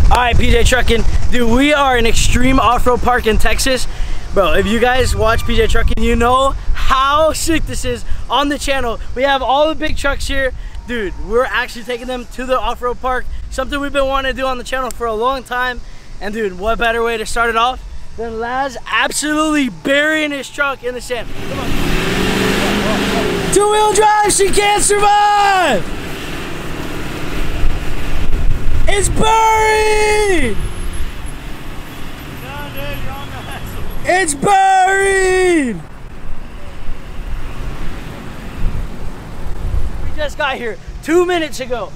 Alright, Pjtruckin. Dude, we are in extreme off-road park in Texas. Bro, if you guys watch Pjtruckin, you know how sick this is on the channel. We have all the big trucks here. Dude, we're actually taking them to the off-road park. Something we've been wanting to do on the channel for a long time. And dude, what better way to start it off than Laz absolutely burying his truck in the sand. Come on. Two-wheel drive, she can't survive! It's buried! No, dude, you're on the axle. It's buried! We just got here 2 minutes ago.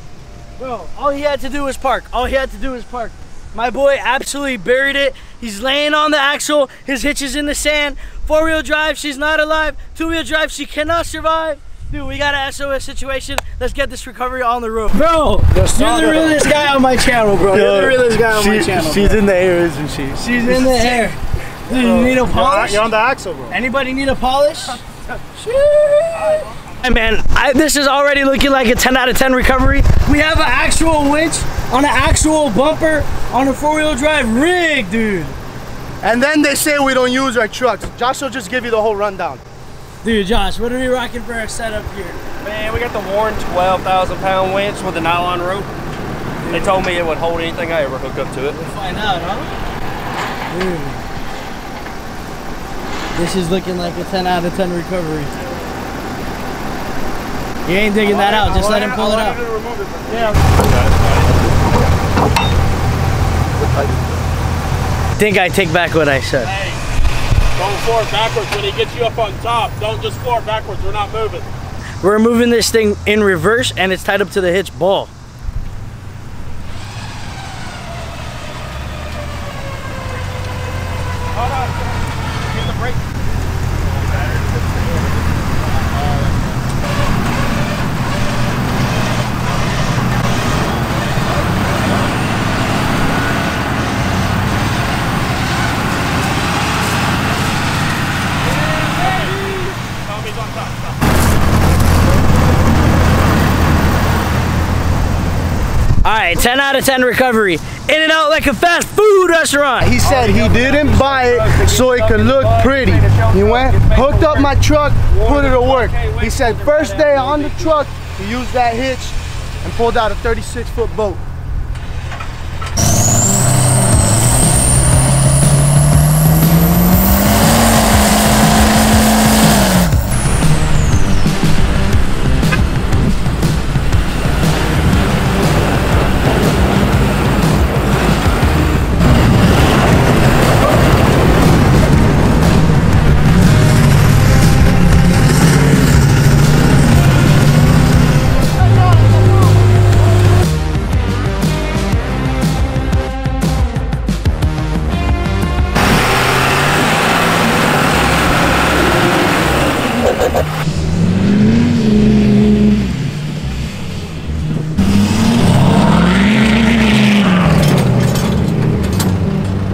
Bro, all he had to do was park. All he had to do was park. My boy absolutely buried it. He's laying on the axle. His hitch is in the sand. Four-wheel drive, she's not alive. Two-wheel drive, she cannot survive. Dude, we got an SOS situation. Let's get this recovery on the road. Bro, you're the realest guy on my channel, bro. You're the realest guy on my channel. She's in the air, isn't she? She's in the air. Dude, you need a polish? You're on the axle, bro. Anybody need a polish? Hey man, this is already looking like a 10 out of 10 recovery. We have an actual winch on an actual bumper on a four-wheel drive rig, dude. And then they say we don't use our trucks. Josh will just give you the whole rundown. Dude, Josh, what are we rocking for our setup here? Man, we got the Warren 12,000 pound winch with a nylon rope. They told me it would hold anything I ever hook up to it. We'll find out, huh? Dude. This is looking like a 10 out of 10 recovery. You ain't digging that out, just let him pull it out. Yeah. Think I take back what I said. Hey, don't forward backwards when he gets you up on top. Don't just forward backwards, we're not moving. We're moving this thing in reverse and it's tied up to the hitch ball. Hold on, get the brake. Alright, 10 out of 10 recovery. In and out like a fast food restaurant. He said he didn't buy it so it could look pretty. He went, hooked up my truck, put it to work. He said first day on the truck, he used that hitch and pulled out a 36-foot boat.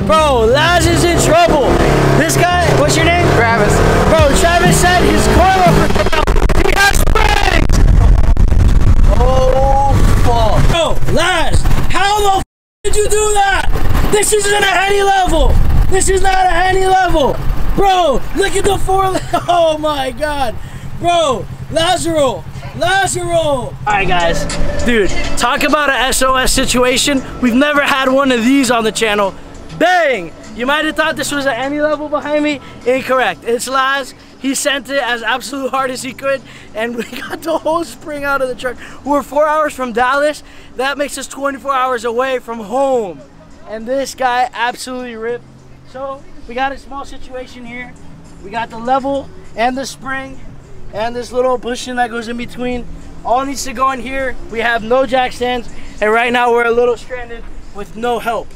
Bro, Laz is in trouble. This guy, what's your name? Travis. Bro, Travis said his coilover fell out. He has springs! Oh, fuck. Bro, Laz, how the f did you do that? This isn't a any level. This is not a any level. Bro, look at the oh my God. Bro, Lazaro. Alright guys, dude, talk about a SOS situation. We've never had one of these on the channel. Bang! You might have thought this was at any level behind me. Incorrect. It's Laz. He sent it as absolute hard as he could, and we got the whole spring out of the truck. We're 4 hours from Dallas. That makes us 24 hours away from home. And this guy absolutely ripped. So we got a small situation here. We got the level and the spring and this little bushing that goes in between. All needs to go in here. We have no jack stands, and right now we're a little stranded with no help.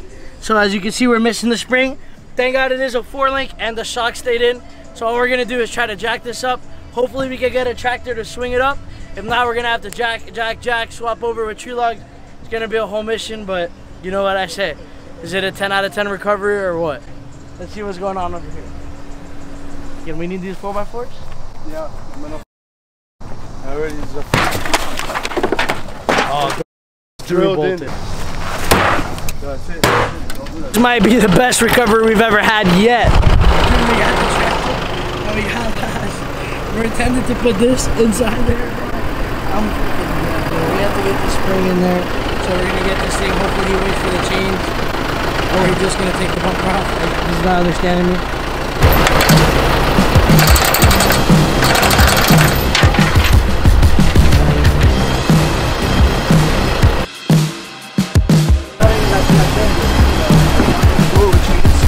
So as you can see, we're missing the spring. Thank God it is a 4-link and the shock stayed in. So all we're gonna do is try to jack this up. Hopefully we can get a tractor to swing it up. If not, we're gonna have to jack, swap over with tree logs. It's gonna be a whole mission, but you know what I say. Is it a 10 out of 10 recovery or what? Let's see what's going on over here. Can we need these 4x4s? Yeah, I'm gonna. I already used the. Oh, drilled in. That's it. This might be the best recovery we've ever had yet. Dude, we got the tractor. And we got that. We're intended to put this inside there. I'm freaking mad, bro. We have to get the spring in there. So we're gonna get this thing. Hopefully he waits for the change. Or he's just gonna take the bumper off. Like, he's not understanding me.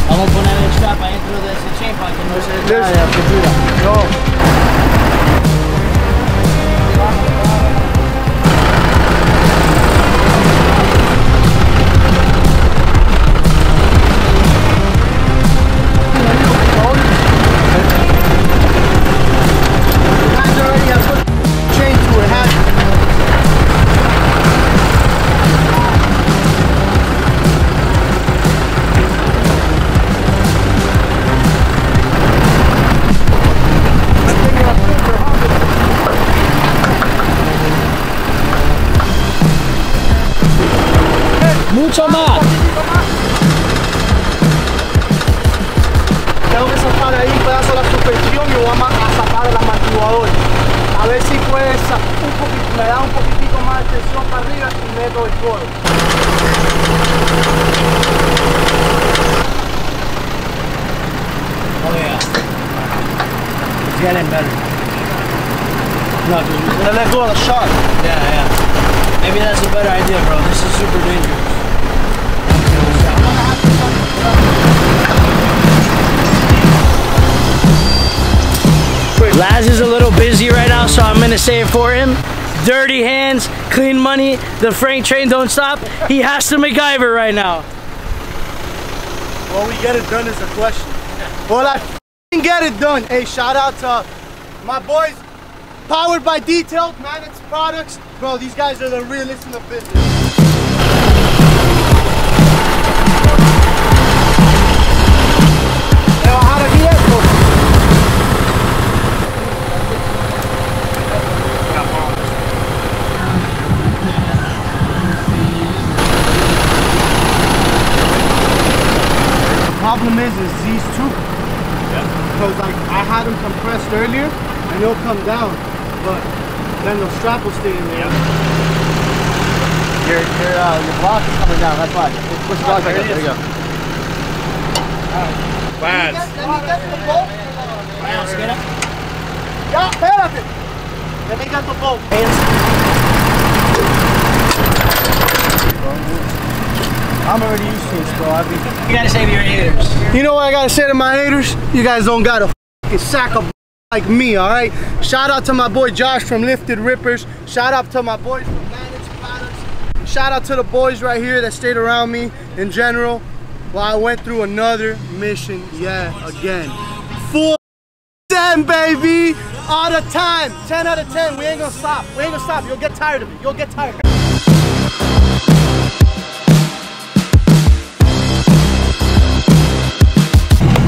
Vamos a poner el strap adentro de ese chain para que no se caiga de la pintura. No. Mucho más. Tengo que sacar ahí un pedazo de la suspensión y voy a sacar el amortiguador. A ver si puedes me da un poquitico más de tensión para arriba y meto el codo. Oh yeah. It's getting better. No, Gonna let go of the shot. yeah. Maybe that's a better idea, bro. This is super dangerous. Laz is a little busy right now, so I'm gonna say it for him. Dirty hands, clean money, the Frank train don't stop. He has to MacGyver right now. Will we get it done is a question. Well, I f***ing get it done. Hey, shout out to my boys, Powered by Detailed, man, it's products. Bro, these guys are the realest in the business. Problem is these two. Because like I had them compressed earlier and they'll come down, but then the strap will stay in there. Your block is coming down, that's why. Push the block back up, there you go. Lads. Let me get the bolt. Laz, get up. Yeah, espérate. Let me get the bolt. I'm already used to this, bro. You gotta say to your haters. You know what I gotta say to my haters? You guys don't got a f***ing sack of like me, alright? Shout out to my boy Josh from Lifted Rippers. Shout out to my boys from Managed Products. Shout out to the boys right here that stayed around me in general while I went through another mission yet again. Full 10, baby! All the time! 10 out of 10. We ain't gonna stop. We ain't gonna stop. You'll get tired of it. You'll get tired.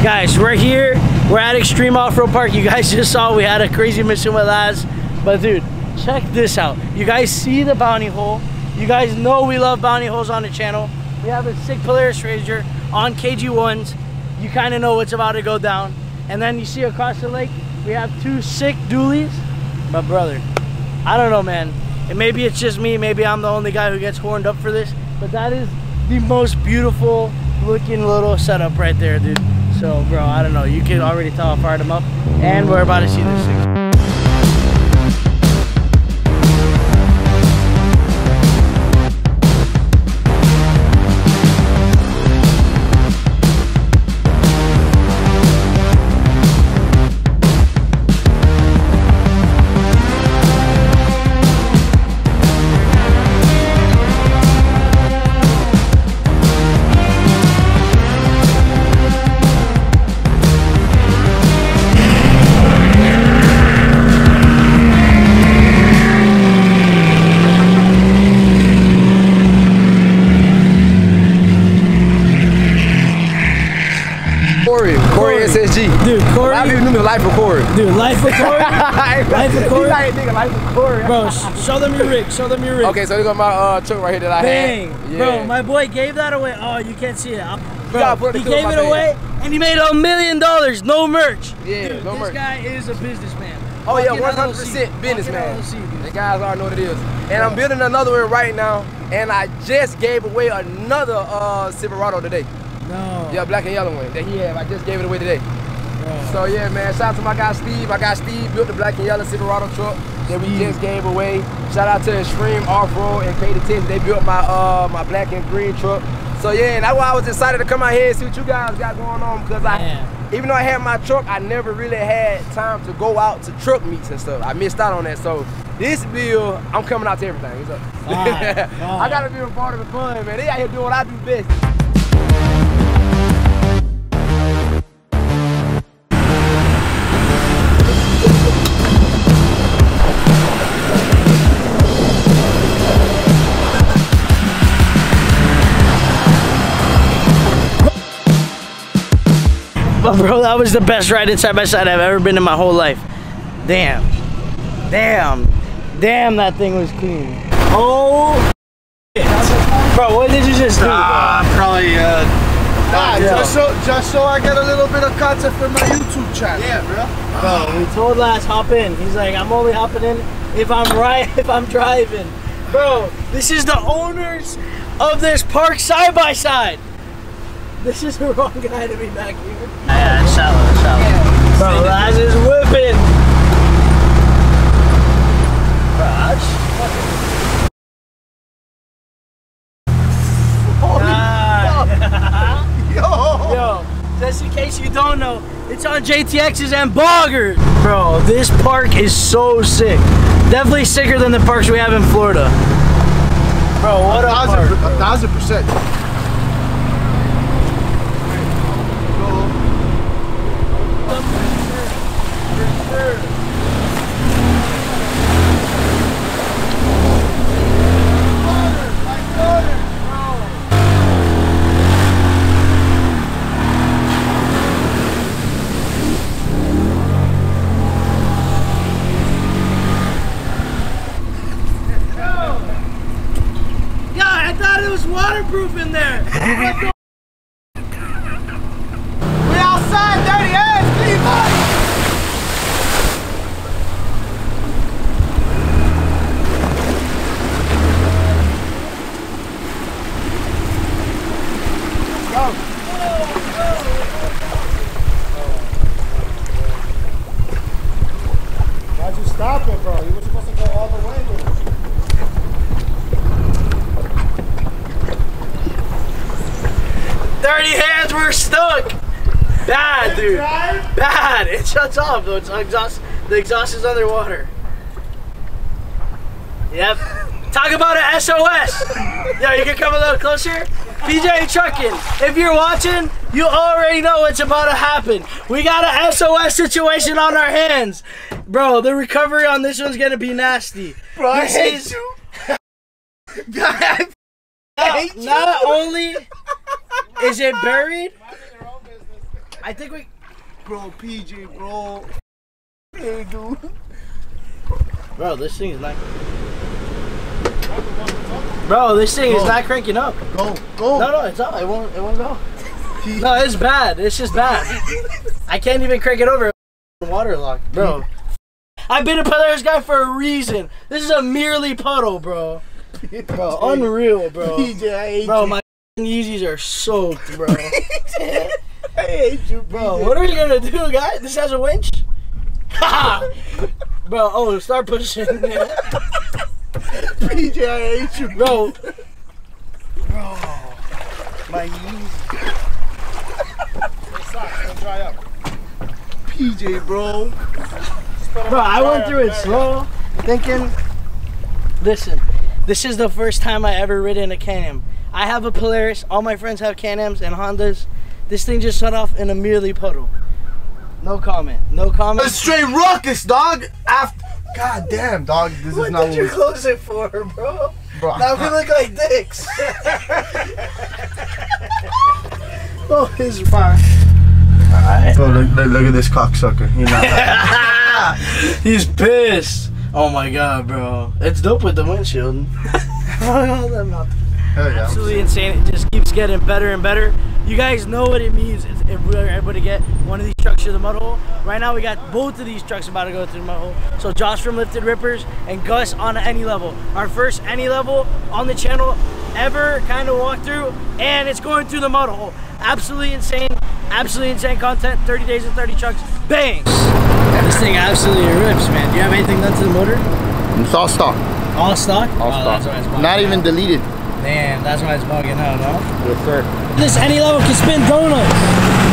Guys, we're here. We're at Extreme Off-Road Park. You guys just saw we had a crazy mission with Laz. But dude, check this out. You guys see the bounty hole. You guys know we love bounty holes on the channel. We have a sick Polaris Ranger on KG1s. You kind of know what's about to go down. And then you see across the lake, we have two sick dualies. But brother, I don't know, man. And maybe it's just me. Maybe I'm the only guy who gets horned up for this. But that is the most beautiful looking little setup right there, dude. So, bro, I don't know. You can already tell I fired him up. And we're about to see this thing. Corey SSG. Dude, Corey. A lot of people knew me Life of Corey. Dude, Life of Corey. Life of Corey. Like, nigga, Life of Corey. Bro, show them your rig. Show them your rig. Okay, so this is my truck right here that I Bang. had. Yeah. Bro, my boy gave that away. Oh, you can't see it. Bro, put it he through gave my it bag. away and he made $1 million. No merch. Yeah, Dude, no this merch. guy is a businessman. Oh yeah, Fucking 100% businessman. LLC, The guys already know what it is. And I'm building another one right now. And I just gave away another Silverado today. No. Yeah, black and yellow one that he had. I just gave it away today. Bro. So yeah, man, shout out to my guy Steve. My guy Steve built the black and yellow Silverado truck that we just gave away. Shout out to Extreme Off-Road and Katie Texas. They built my my black and green truck. So yeah, and that's why I was excited to come out here and see what you guys got going on, because even though I had my truck, I never really had time to go out to truck meets and stuff. I missed out on that. So this bill, I'm coming out to everything. What's up? I gotta be a part of the fun, man. They out here doing what I do best. But bro, that was the best ride side by side I've ever been in my whole life. Damn. Damn. Damn, that thing was clean. Oh. Bro, what did you just do? Probably just so I get a little bit of content for my YouTube channel. Yeah, bro. Bro, we told Laz hop in. He's like, I'm only hopping in if I'm driving. Bro, this is the owners of this park side by side. This is the wrong guy to be back here. Yeah, it's shallow, it's shallow. Yeah. Bro, Laz is whipping. Bro, that's fucking... Yo, just in case you don't know, it's on JTX's and Boggers. Bro, this park is so sick. Definitely sicker than the parks we have in Florida. Bro, what a park. 1,000%. Waterproof in there. We outside, dirty ass, clean body. Why'd you stop it, bro? You were supposed to go all the way with it. Dirty hands were stuck. Bad, dude. Bad. It shuts off though. It's exhaust. The exhaust is underwater. Yep. Talk about an SOS. Yo, you can come a little closer. Pjtruckin, if you're watching, you already know what's about to happen. We got an SOS situation on our hands. Bro, the recovery on this one's gonna be nasty. Bro, I hate you. Not only is it buried, I think we... Bro, PJ, bro. Hey, dude. Bro, this thing is not... Bro, this thing is not cranking up. Go, go. No, it's not. It won't go. No, it's bad. It's just bad. I can't even crank it over. Waterlocked, bro. I've been a Polaris guy for a reason. This is a merely puddle, bro. Bro, unreal, bro. PJ, I hate bro, you. my Yeezys are soaked, bro. I hate you, bro. What are you gonna do, guys? This has a winch? Bro, oh, start pushing. PJ, I hate you, bro. Bro, my Yeezys. It's dry up. PJ, bro. Bro, I went through it slow, thinking, listen, this is the first time I ever ridden a Can-Am. I have a Polaris, all my friends have Can-Ams and Hondas. This thing just shut off in a merely puddle. No comment, no comment. It's straight ruckus, dog. After, god damn, dog, this is not what did you close it for, bro? Now we look like dicks. Oh, his fire. Alright. Bro, look at this cocksucker. You know. He's pissed. Oh my god, bro. It's dope with the windshield. All them out there. Hell yeah. Absolutely insane. It just keeps getting better and better. You guys know what it means if we're able to get one of these trucks through the mud hole. Right now we got both of these trucks about to go through the mud hole. So Josh from Lifted Rippers and Gus on any level. Our first any level on the channel ever kind of walk through, and it's going through the mud hole. Absolutely insane content. 30 days and 30 trucks. Bang! This thing absolutely rips, man. Do you have anything done to the motor? It's all stock. All stock? All stock. That's why it's bugging Not even out. deleted. Damn, that's why it's bugging out, no? Yes, sir. This any level can spin donuts.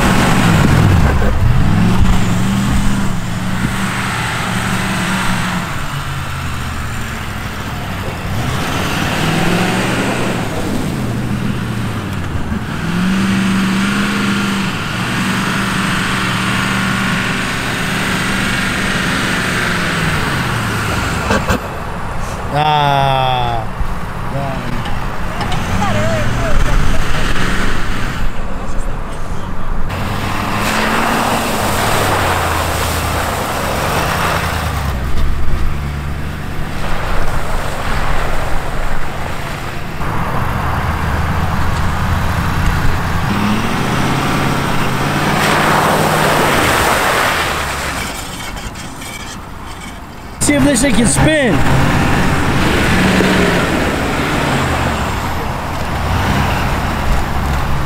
See if this thing can spin.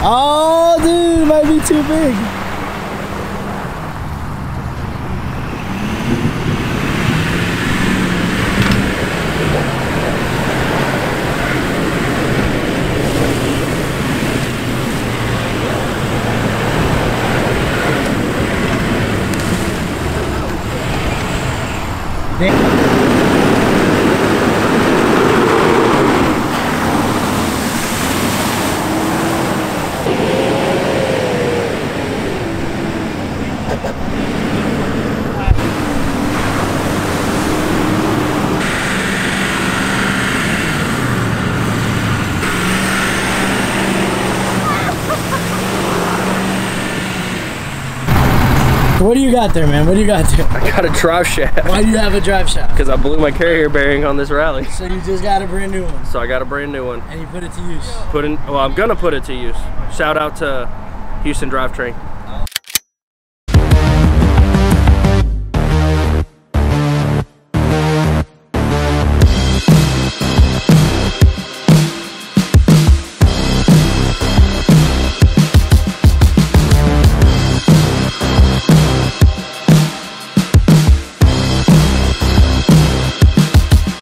Oh, dude, might be too big. What do you got there, man? What do you got there? I got a drive shaft. Why do you have a drive shaft? Because I blew my carrier bearing on this rally. So you just got a brand new one. So I got a brand new one. And you put it to use. Well, I'm gonna put it to use. Shout out to Houston Drivetrain.